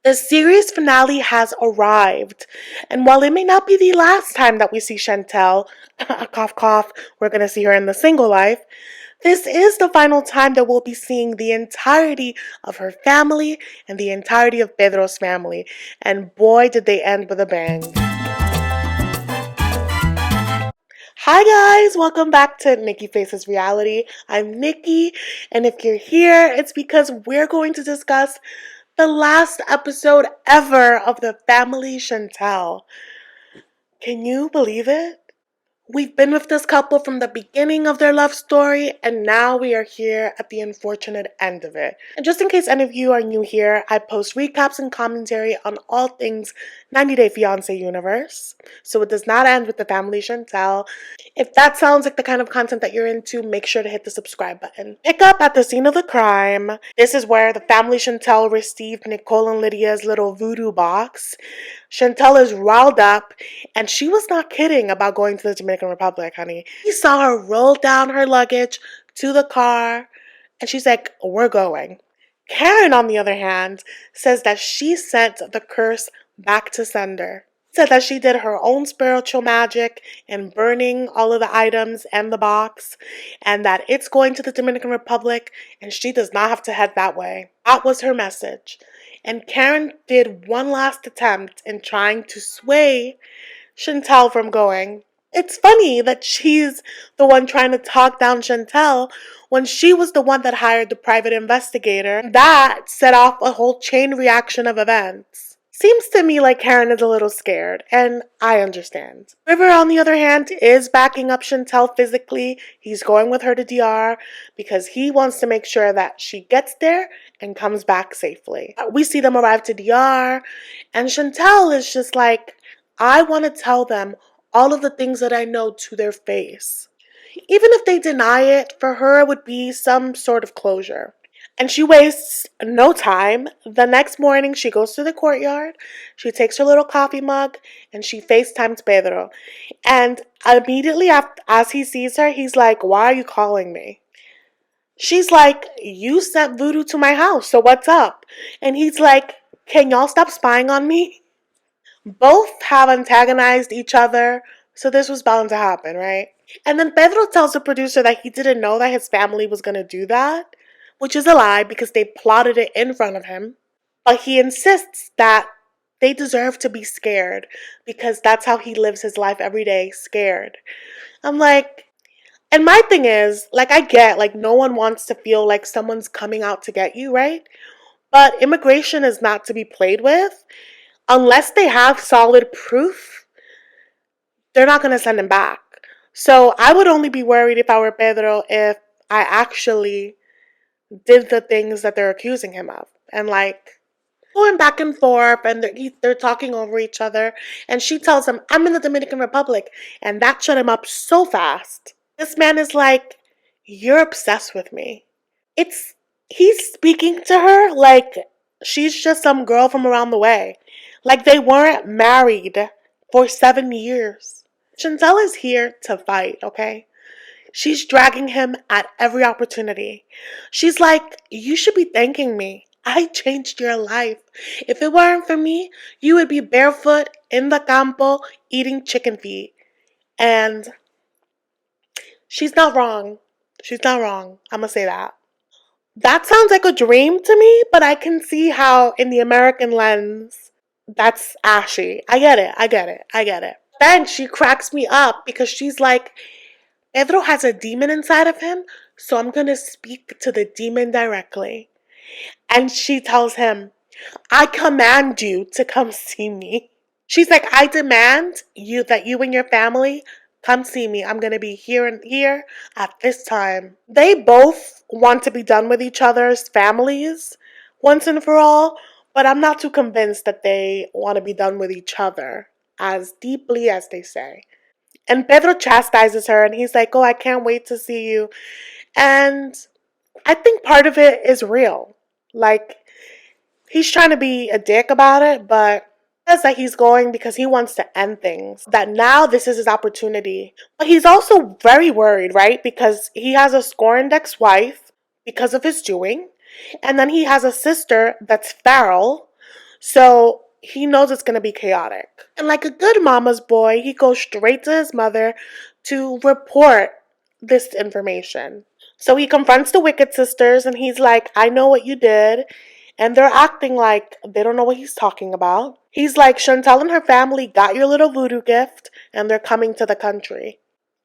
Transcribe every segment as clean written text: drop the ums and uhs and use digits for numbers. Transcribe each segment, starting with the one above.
The series finale has arrived, and while it may not be the last time that we see Chantel, cough cough, we're gonna see her in the single life, this is the final time that we'll be seeing the entirety of her family and the entirety of Pedro's family, and boy did they end with a bang. Hi guys, welcome back to Nikki Faces Reality. I'm Nikki, and if you're here, it's because we're going to discuss the last episode ever of The Family Chantel. Can you believe it? We've been with this couple from the beginning of their love story, and now we are here at the unfortunate end of it. And just in case any of you are new here, I post recaps and commentary on all things 90 Day Fiancé universe. So it does not end with The Family Chantel. If that sounds like the kind of content that you're into, make sure to hit the subscribe button. Pick up at the scene of the crime. This is where the family Chantel received Nicole and Lydia's little voodoo box. Chantel is riled up, and she was not kidding about going to the Dominican Republic, honey. He saw her roll down her luggage to the car, and she's like, we're going. Karen, on the other hand, says that she sent the curse back to sender. Said that she did her own spiritual magic in burning all of the items and the box, and that it's going to the Dominican Republic and she does not have to head that way. That was her message. And Karen did one last attempt in trying to sway Chantel from going. It's funny that she's the one trying to talk down Chantel when she was the one that hired the private investigator. That set off a whole chain reaction of events. Seems to me like Karen is a little scared, and I understand. River, on the other hand, is backing up Chantel physically. He's going with her to DR because he wants to make sure that she gets there and comes back safely. We see them arrive to DR, and Chantel is just like, I want to tell them all of the things that I know to their face. Even if they deny it, for her it would be some sort of closure. And she wastes no time. The next morning, she goes to the courtyard, she takes her little coffee mug, and she FaceTimes Pedro. And immediately after, as he sees her, he's like, why are you calling me? She's like, you sent voodoo to my house, so what's up? And he's like, can y'all stop spying on me? Both have antagonized each other, so this was bound to happen, right? And then Pedro tells the producer that he didn't know that his family was going to do that, which is a lie because they plotted it in front of him. But he insists that they deserve to be scared because that's how he lives his life every day, scared. I'm like, and my thing is, like, I get, like, no one wants to feel like someone's coming out to get you, right? But immigration is not to be played with. Unless they have solid proof, they're not going to send him back. So I would only be worried if I were Pedro if I actually did the things that they're accusing him of. And like going back and forth, and they're talking over each other. And she tells him, I'm in the Dominican Republic. And that shut him up so fast. This man is like, you're obsessed with me. He's speaking to her like she's just some girl from around the way. Like they weren't married for 7 years. Chantel is here to fight, okay? She's dragging him at every opportunity. She's like, you should be thanking me. I changed your life. If it weren't for me, you would be barefoot in the campo eating chicken feet. And she's not wrong. She's not wrong. I'm going to say that. That sounds like a dream to me, but I can see how in the American lens, that's ashy. I get it. Then she cracks me up because she's like, Pedro has a demon inside of him, so I'm going to speak to the demon directly. And she tells him, I command you to come see me. She's like, I demand that you and your family come see me. I'm going to be here and here at this time. They both want to be done with each other's families once and for all, but I'm not too convinced that they want to be done with each other as deeply as they say. And Pedro chastises her and he's like, oh, I can't wait to see you. And I think part of it is real. Like, he's trying to be a dick about it, but says that he's going because he wants to end things. That now this is his opportunity. But he's also very worried, right? Because he has a scorned ex-wife because of his doing. And then he has a sister that's feral. So he knows it's going to be chaotic. And like a good mama's boy, he goes straight to his mother to report this information. So he confronts the Wicked Sisters and he's like, I know what you did. And they're acting like they don't know what he's talking about. He's like, Chantel and her family got your little voodoo gift and they're coming to the country.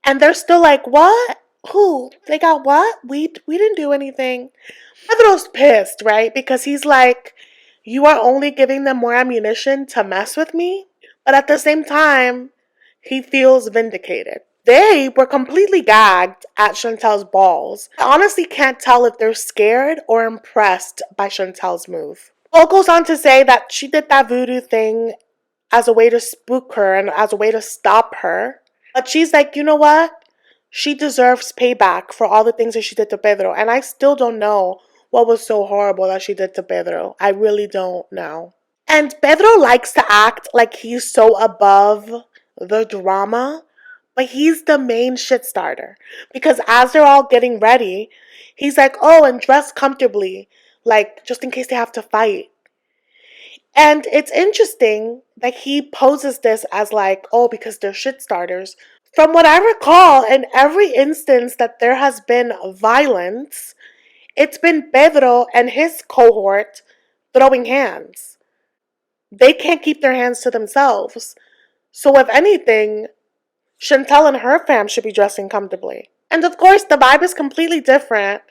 And they're still like, what? Who? They got what? We didn't do anything. Pedro's pissed, right? Because he's like, you are only giving them more ammunition to mess with me. But at the same time, he feels vindicated. They were completely gagged at Chantel's balls. I honestly can't tell if they're scared or impressed by Chantel's move. Paul goes on to say that she did that voodoo thing as a way to spook her and as a way to stop her. But she's like, you know what? She deserves payback for all the things that she did to Pedro. And I still don't know what was so horrible that she did to Pedro. I really don't know. And Pedro likes to act like he's so above the drama, but he's the main shit starter. Because as they're all getting ready, he's like, oh, and dress comfortably, like just in case they have to fight. And it's interesting that he poses this as like, oh, because they're shit starters. From what I recall, in every instance that there has been violence, it's been Pedro and his cohort throwing hands. They can't keep their hands to themselves. So if anything, Chantel and her fam should be dressing comfortably. And of course, the vibe is completely different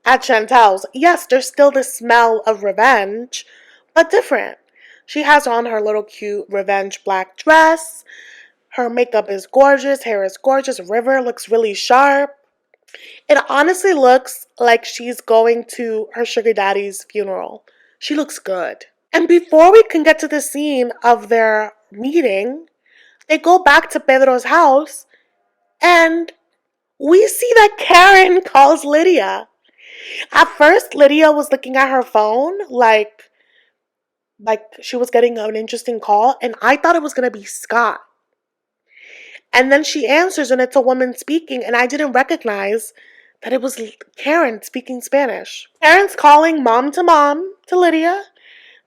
at Chantel's. Yes, there's still the smell of revenge, but different. She has on her little cute revenge black dress. Her makeup is gorgeous, hair is gorgeous, River looks really sharp. It honestly looks like she's going to her sugar daddy's funeral. She looks good. And before we can get to the scene of their meeting, they go back to Pedro's house and we see that Karen calls Lydia. At first, Lydia was looking at her phone like she was getting an interesting call, and I thought it was going to be Scott. And then she answers and it's a woman speaking, and I didn't recognize that it was Karen speaking Spanish. Karen's calling mom to Lydia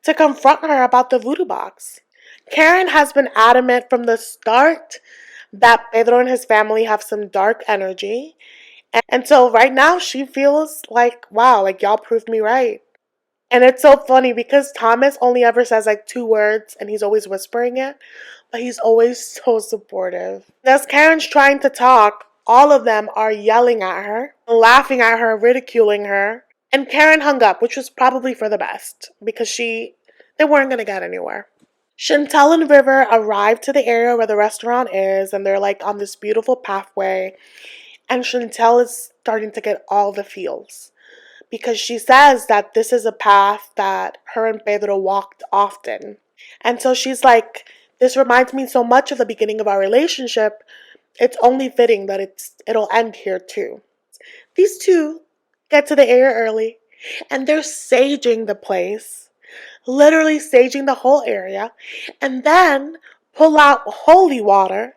to confront her about the voodoo box. Karen has been adamant from the start that Pedro and his family have some dark energy. And so right now she feels like, wow, like y'all proved me right. And it's so funny because Thomas only ever says like 2 words and he's always whispering it, but he's always so supportive. As Karen's trying to talk, all of them are yelling at her, laughing at her, ridiculing her. And Karen hung up, which was probably for the best because they weren't going to get anywhere. Chantel and River arrive to the area where the restaurant is, and they're like on this beautiful pathway. And Chantel is starting to get all the feels because she says that this is a path that her and Pedro walked often. And so she's like, this reminds me so much of the beginning of our relationship. It's only fitting that it'll end here too. These two get to the area early and they're saging the place, literally saging the whole area, and then pull out holy water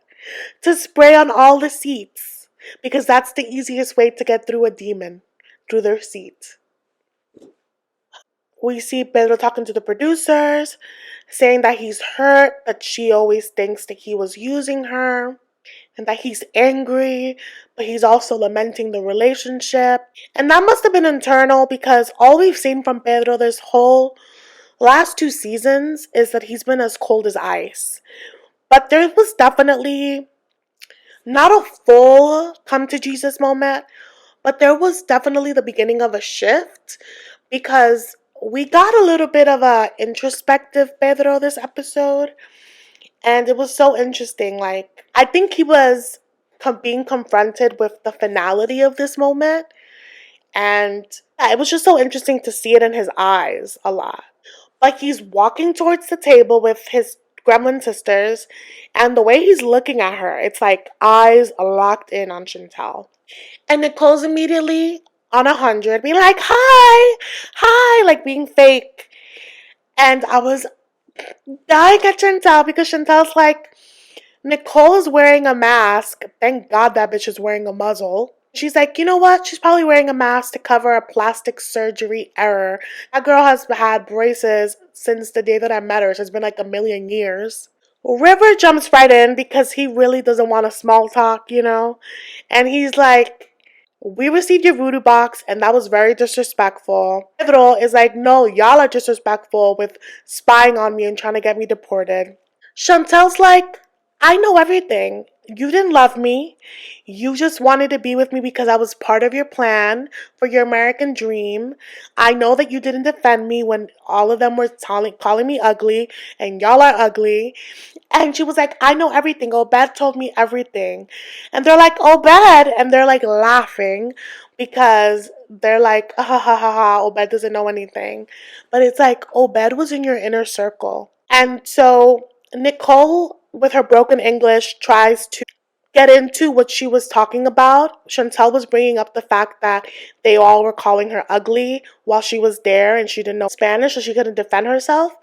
to spray on all the seats because that's the easiest way to get through a demon, through their seat. We see Pedro talking to the producers, saying that he's hurt, that she always thinks that he was using her, and that he's angry, but he's also lamenting the relationship. And that must have been internal because all we've seen from Pedro this whole last 2 seasons is that he's been as cold as ice. But there was definitely not a full come to Jesus moment, but there was definitely the beginning of a shift because we got a little bit of a introspective Pedro this episode, and it was so interesting. Like, I think he was being confronted with the finality of this moment, and yeah, it was just so interesting to see it in his eyes a lot. Like, he's walking towards the table with his gremlin sisters, and the way he's looking at her, it's like eyes locked in on Chantel. And Nicole's immediately on 100, being like, hi, like being fake. And I was dying at Chantel because Chantel's like, Nicole is wearing a mask. Thank God that bitch is wearing a muzzle. She's like, you know what? She's probably wearing a mask to cover a plastic surgery error. That girl has had braces since the day that I met her. So it's been like a million years. River jumps right in because he really doesn't want a small talk, you know? And he's like, we received your voodoo box and that was very disrespectful. Pedro is like, no, y'all are disrespectful with spying on me and trying to get me deported. Chantel's like, I know everything. You didn't love me. You just wanted to be with me because I was part of your plan for your American dream. I know that you didn't defend me when all of them were calling me ugly, and y'all are ugly. And she was like, I know everything. Obed told me everything. And they're like, Obed. And they're like laughing because they're like, ha ha ha ha, Obed doesn't know anything. But it's like, Obed was in your inner circle. And so Nicole, with her broken English, tries to get into what she was talking about. Chantel was bringing up the fact that they all were calling her ugly while she was there and she didn't know Spanish, so she couldn't defend herself.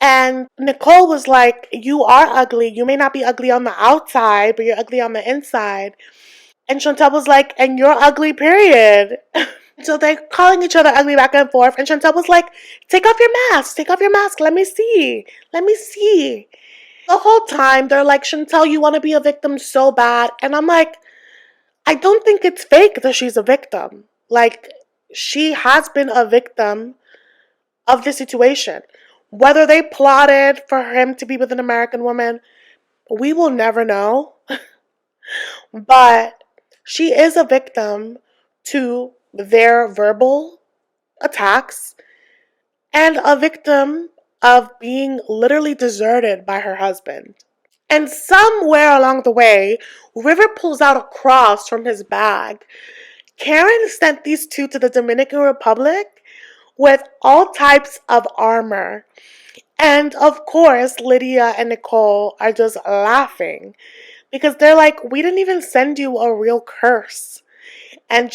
And Nicole was like, you are ugly. You may not be ugly on the outside, but you're ugly on the inside. And Chantel was like, and you're ugly, period. So they're calling each other ugly back and forth. And Chantel was like, take off your mask. Take off your mask. Let me see. Let me see. The whole time, they're like, Chantel, you want to be a victim so bad. And I'm like, I don't think it's fake that she's a victim. Like, she has been a victim of the situation. Whether they plotted for him to be with an American woman, we will never know. But she is a victim to their verbal attacks and a victim of being literally deserted by her husband. And somewhere along the way, River pulls out a cross from his bag. Karen sent these two to the Dominican Republic with all types of armor. And of course, Lydia and Nicole are just laughing because they're like, we didn't even send you a real curse. And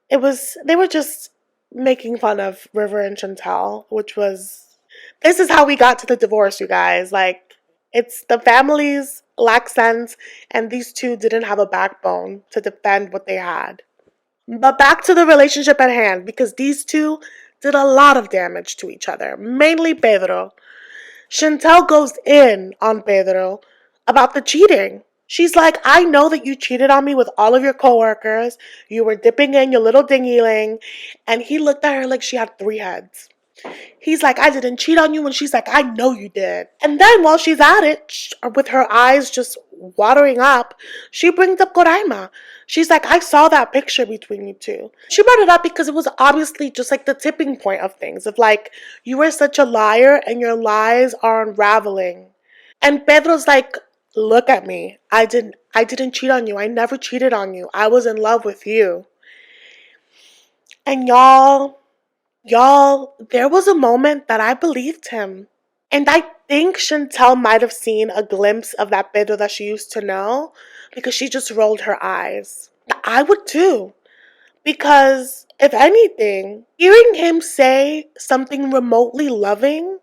they were just making fun of River and Chantel, which was, this is how we got to the divorce, you guys. Like, it's the families lack sense, and these two didn't have a backbone to defend what they had. But back to the relationship at hand, because these two did a lot of damage to each other, mainly Pedro. Chantel goes in on Pedro about the cheating. She's like, I know that you cheated on me with all of your coworkers. You were dipping in your little dinghy-ling. And he looked at her like she had three heads. He's like, I didn't cheat on you. And she's like, I know you did. And then while she's at it, with her eyes just watering up, she brings up Coraima. She's like, I saw that picture between you two. She brought it up because it was obviously just like the tipping point of things. Of like, you were such a liar and your lies are unraveling. And Pedro's like, look at me. I didn't cheat on you. I never cheated on you. I was in love with you. And y'all, there was a moment that I believed him. And I think Chantel might have seen a glimpse of that Pedro that she used to know because she just rolled her eyes. I would too. Because if anything, hearing him say something remotely loving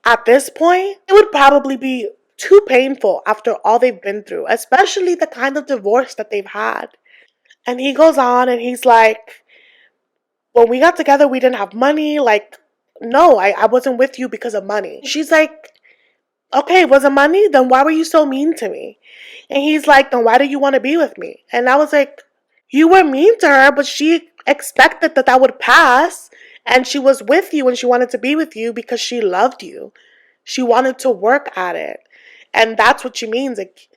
at this point, it would probably be too painful after all they've been through, especially the kind of divorce that they've had. And he goes on and he's like, when we got together, we didn't have money. Like, no, I wasn't with you because of money. She's like, okay, was it money? Then why were you so mean to me? And he's like, then why do you want to be with me? And I was like, you were mean to her, but she expected that would pass. And she was with you and she wanted to be with you because she loved you. She wanted to work at it. And that's what she means. Like,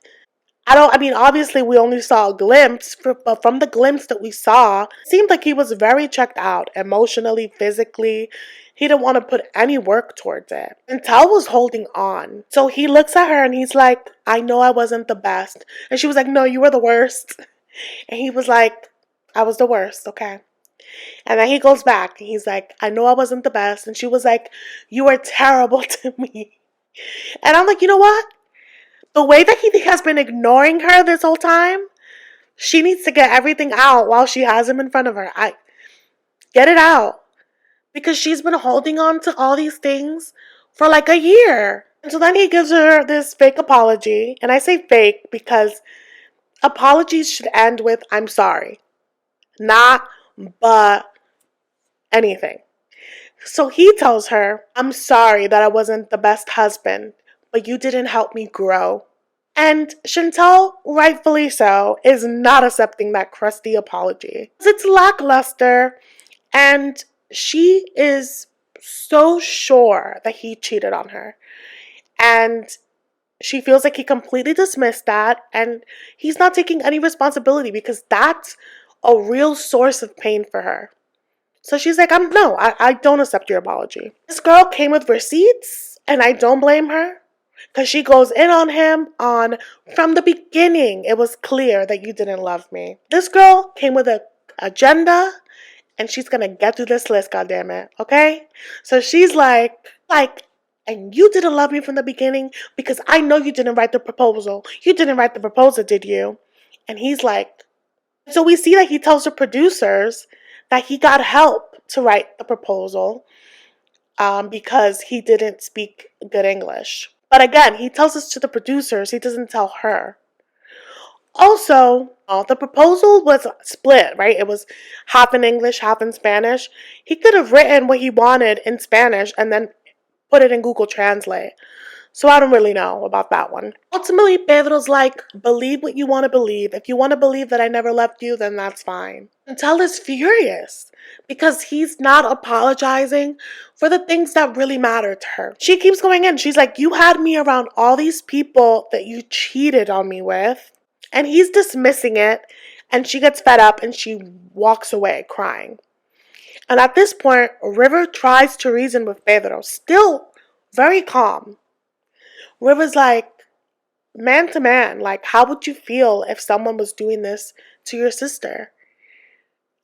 I mean, obviously we only saw a glimpse, but from the glimpse that we saw, it seemed like he was very checked out emotionally, physically. He didn't want to put any work towards it. And Tal was holding on. So he looks at her and he's like, I know I wasn't the best. And she was like, no, you were the worst. And he was like, I was the worst, okay. And then he goes back and he's like, I know I wasn't the best. And she was like, you were terrible to me. And I'm like, you know what? The way that he has been ignoring her this whole time, she needs to get everything out while she has him in front of her. Get it out. Because she's been holding on to all these things for like a year. And so then he gives her this fake apology. And I say fake because Apologies should end with "I'm sorry," not "but anything." So he tells her, "I'm sorry that I wasn't the best husband, but you didn't help me grow." And Chantel, rightfully so, is not accepting that crusty apology. It's lackluster, and she is so sure that he cheated on her. And she feels like he completely dismissed that, and he's not taking any responsibility because that's a real source of pain for her. So she's like, I don't accept your apology. This girl came with receipts, and I don't blame her. Because she goes in on him on, from the beginning, it was clear that you didn't love me. This girl came with an agenda, and she's gonna get through this list, goddammit, okay? So she's like, and you didn't love me from the beginning because I know you didn't write the proposal. You didn't write the proposal, did you? And he's like, so we see that he tells the producers that he got help to write the proposal because he didn't speak good English. But again, he tells this to the producers, he doesn't tell her. Also, the proposal was split, right? It was half in English, half in Spanish. He could have written what he wanted in Spanish and then put it in Google Translate. So I don't really know about that one. Ultimately, Pedro's like, believe what you want to believe. If you want to believe that I never left you, then that's fine. Chantel is furious because he's not apologizing for the things that really matter to her. She keeps going in. She's like, you had me around all these people that you cheated on me with. And he's dismissing it. And she gets fed up and she walks away crying. And at this point, River tries to reason with Pedro, still very calm. River's like, man to man, like, how would you feel if someone was doing this to your sister?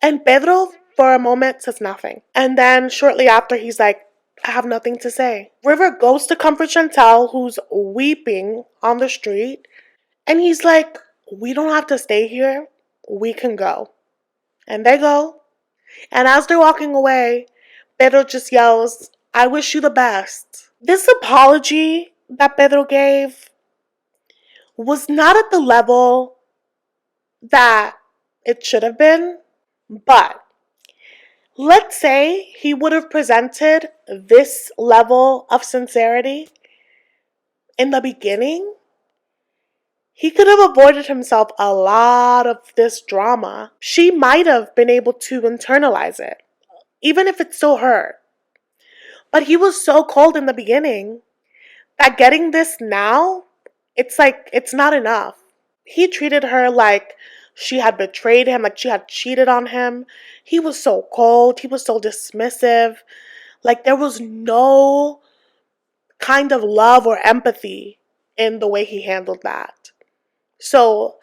And Pedro, for a moment, says nothing. And then shortly after, he's like, I have nothing to say. River goes to comfort Chantel, who's weeping on the street. And he's like, we don't have to stay here. We can go. And they go. And as they're walking away, Pedro just yells, I wish you the best. This apology that Pedro gave was not at the level that it should have been, but let's say he would have presented this level of sincerity in the beginning, he could have avoided himself a lot of this drama. She might have been able to internalize it, even if it still hurt. But he was so cold in the beginning that getting this now, it's like, it's not enough. He treated her like she had betrayed him, like she had cheated on him. He was so cold. He was so dismissive. Like there was no kind of love or empathy in the way he handled that. So,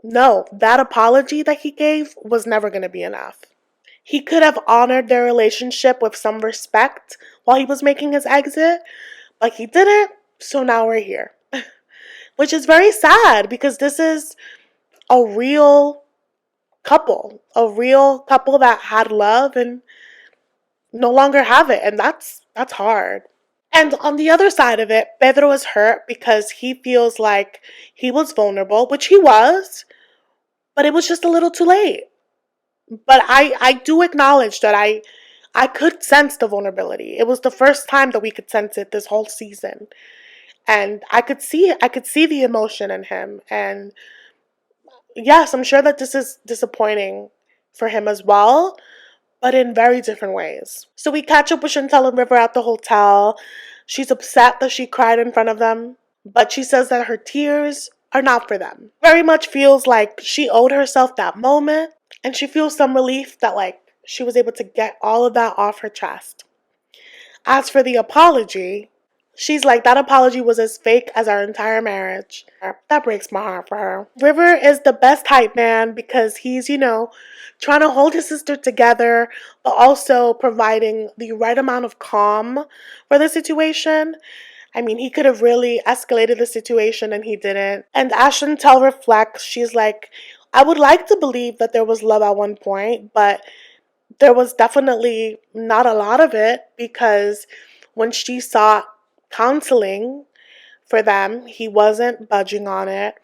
no, that apology that he gave was never going to be enough. He could have honored their relationship with some respect while he was making his exit, but he didn't. So now we're here. Which is very sad because this is a real couple that had love and no longer have it, and that's hard. And on the other side of it, Pedro is hurt because he feels like he was vulnerable, which he was, but it was just a little too late. But I do acknowledge that I could sense the vulnerability. It was the first time that we could sense it this whole season. And I could see the emotion in him, and yes, I'm sure that this is disappointing for him as well, but in very different ways. So we catch up with Chantel and River at the hotel. She's upset that she cried in front of them, but she says that her tears are not for them. Very much feels like she owed herself that moment, and she feels some relief that like she was able to get all of that off her chest. As for the apology, she's like, that apology was as fake as our entire marriage. That breaks my heart for her. River is the best hype man because he's, trying to hold his sister together, but also providing the right amount of calm for the situation. I mean, he could have really escalated the situation and he didn't. And as Chantel reflects, she's like, I would like to believe that there was love at one point, but there was definitely not a lot of it because when she sought counseling for them, he wasn't budging on it.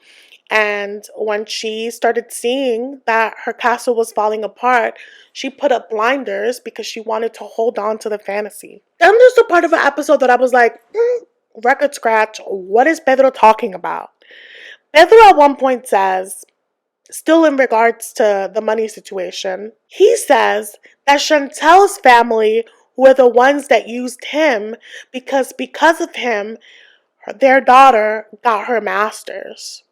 And when she started seeing that her castle was falling apart, she put up blinders because she wanted to hold on to the fantasy. Then there's the part of an episode that I was like, record scratch, what is Pedro talking about? Pedro at one point says, still in regards to the money situation, he says that Chantel's family were the ones that used him because of him, their daughter got her master's.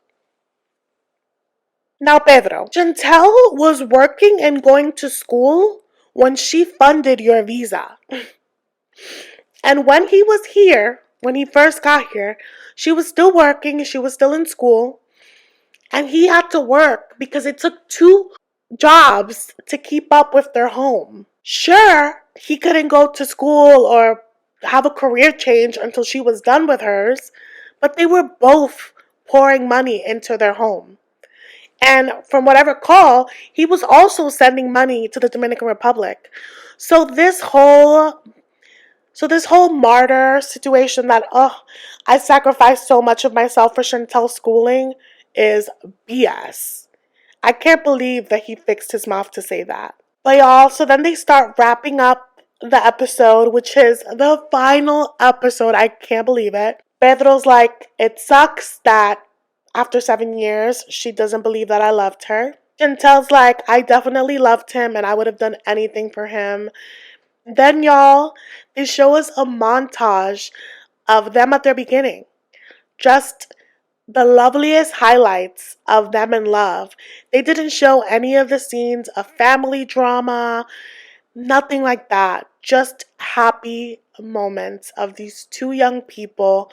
Now, Pedro, Chantel was working and going to school when she funded your visa. And when he was here, when he first got here, she was still working, she was still in school, and he had to work because it took 2 jobs to keep up with their home. Sure, he couldn't go to school or have a career change until she was done with hers, but they were both pouring money into their home. And from what I recall, he was also sending money to the Dominican Republic. So this whole martyr situation that, I sacrificed so much of myself for Chantel's schooling is BS. I can't believe that he fixed his mouth to say that. But y'all, so then they start wrapping up the episode, which is the final episode. I can't believe it. Pedro's like, it sucks that after 7 years, she doesn't believe that I loved her. Chantel's like, I definitely loved him and I would have done anything for him. Then, y'all, they show us a montage of them at their beginning. Just the loveliest highlights of them in love. They didn't show any of the scenes of family drama, nothing like that. Just happy moments of these 2 young people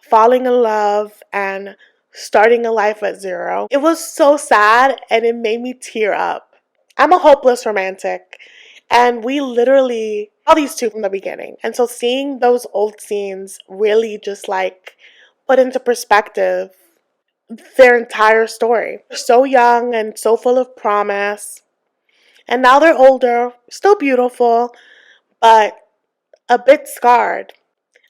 falling in love and starting a life at zero. It was so sad and it made me tear up. I'm a hopeless romantic, and we literally saw these 2 from the beginning. And so seeing those old scenes really just like put into perspective their entire story. They're so young and so full of promise. And now they're older, still beautiful, but a bit scarred.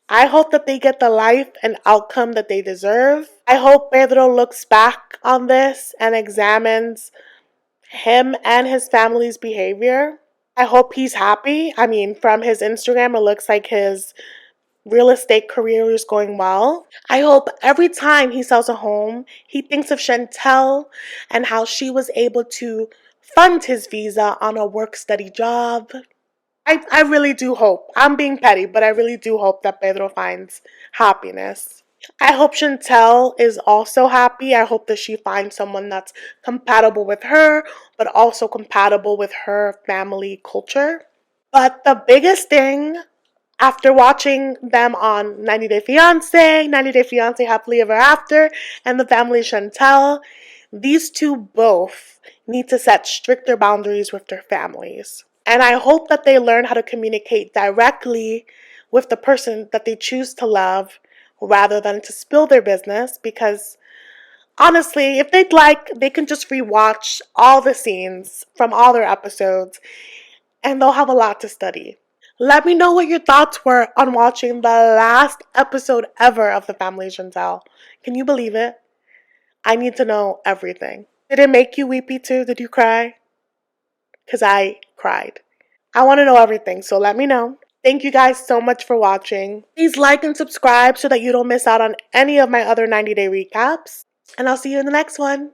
I hope that they get the life and outcome that they deserve. I hope Pedro looks back on this and examines him and his family's behavior. I hope he's happy. I mean, from his Instagram, it looks like his real estate career is going well. I hope every time he sells a home, he thinks of Chantel and how she was able to fund his visa on a work-study job. I really do hope. I'm being petty, but I really do hope that Pedro finds happiness. I hope Chantel is also happy. I hope that she finds someone that's compatible with her, but also compatible with her family culture. But the biggest thing after watching them on 90 Day Fiancé, 90 Day Fiancé Happily Ever After, and The Family Chantel, these 2 both need to set stricter boundaries with their families. And I hope that they learn how to communicate directly with the person that they choose to love rather than to spill their business, because honestly, if they'd like, they can just rewatch all the scenes from all their episodes and they'll have a lot to study. Let me know what your thoughts were on watching the last episode ever of The Family Chantel. Can you believe it? I need to know everything. Did it make you weepy too? Did you cry? Because I cried. I want to know everything, so let me know. Thank you guys so much for watching. Please like and subscribe so that you don't miss out on any of my other 90 Day recaps. And I'll see you in the next one.